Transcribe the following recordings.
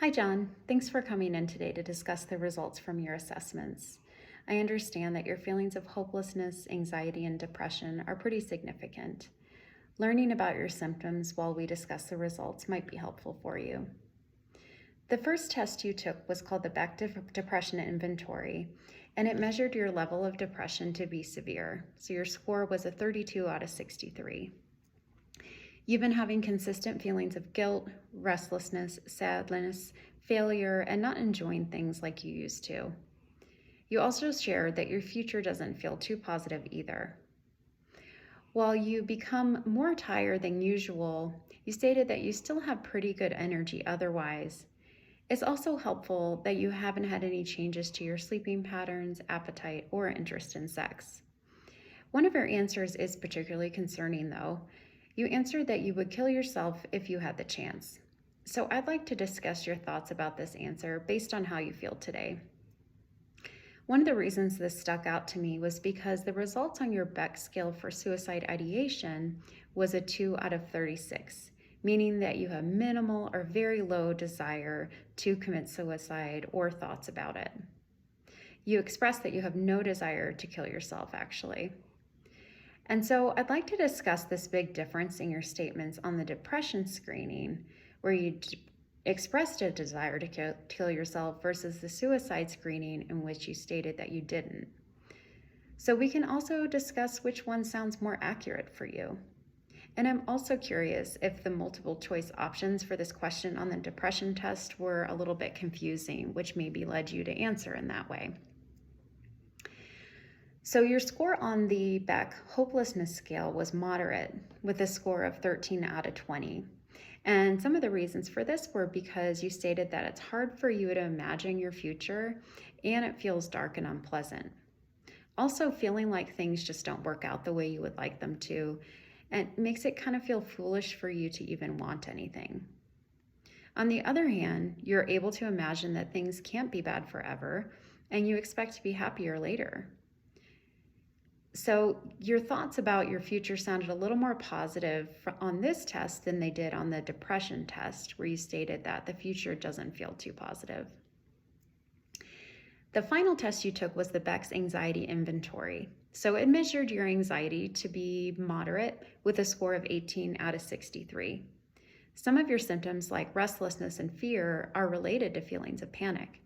Hi, John. Thanks for coming in today to discuss the results from your assessments. I understand that your feelings of hopelessness, anxiety, and depression are pretty significant. Learning about your symptoms while we discuss the results might be helpful for you. The first test you took was called the Beck Depression Inventory, and it measured your level of depression to be severe. So your score was a 32 out of 63. You've been having consistent feelings of guilt, restlessness, sadness, failure, and not enjoying things like you used to. You also shared that your future doesn't feel too positive either. While you become more tired than usual, you stated that you still have pretty good energy otherwise. It's also helpful that you haven't had any changes to your sleeping patterns, appetite, or interest in sex. One of your answers is particularly concerning, though. You answered that you would kill yourself if you had the chance. So I'd like to discuss your thoughts about this answer based on how you feel today. One of the reasons this stuck out to me was because the results on your Beck scale for suicide ideation was a 2 out of 36, meaning that you have minimal or very low desire to commit suicide or thoughts about it. You expressed that you have no desire to kill yourself, actually. And so I'd like to discuss this big difference in your statements on the depression screening, where you expressed a desire to kill yourself versus the suicide screening in which you stated that you didn't. So we can also discuss which one sounds more accurate for you. And I'm also curious if the multiple choice options for this question on the depression test were a little bit confusing, which maybe led you to answer in that way. So your score on the Beck hopelessness scale was moderate, with a score of 13 out of 20. And some of the reasons for this were because you stated that it's hard for you to imagine your future and it feels dark and unpleasant. Also, feeling like things just don't work out the way you would like them to, and makes it kind of feel foolish for you to even want anything. On the other hand, you're able to imagine that things can't be bad forever, and you expect to be happier later. So your thoughts about your future sounded a little more positive on this test than they did on the depression test, where you stated that the future doesn't feel too positive. The final test you took was the Beck's Anxiety Inventory. So it measured your anxiety to be moderate with a score of 18 out of 63. Some of your symptoms, like restlessness and fear, are related to feelings of panic,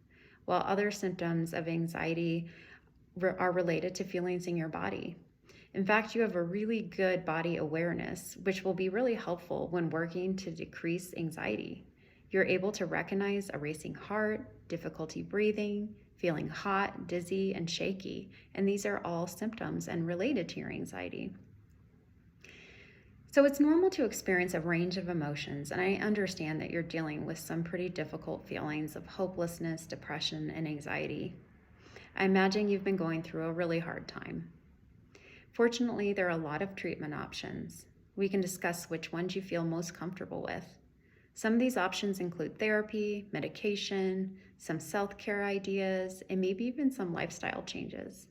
while other symptoms of anxiety are related to feelings in your body. In fact, you have a really good body awareness, which will be really helpful when working to decrease anxiety. You're able to recognize a racing heart, difficulty breathing, feeling hot, dizzy, and shaky, and these are all symptoms and related to your anxiety. So it's normal to experience a range of emotions, and I understand that you're dealing with some pretty difficult feelings of hopelessness, depression, and anxiety. I imagine you've been going through a really hard time. Fortunately, there are a lot of treatment options. We can discuss which ones you feel most comfortable with. Some of these options include therapy, medication, some self-care ideas, and maybe even some lifestyle changes.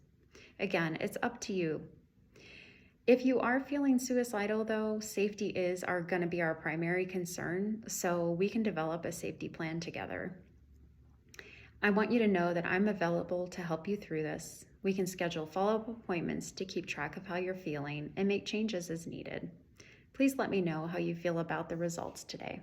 Again, it's up to you. If you are feeling suicidal, though, safety is going to be our primary concern, so we can develop a safety plan together. I want you to know that I'm available to help you through this. We can schedule follow-up appointments to keep track of how you're feeling and make changes as needed. Please let me know how you feel about the results today.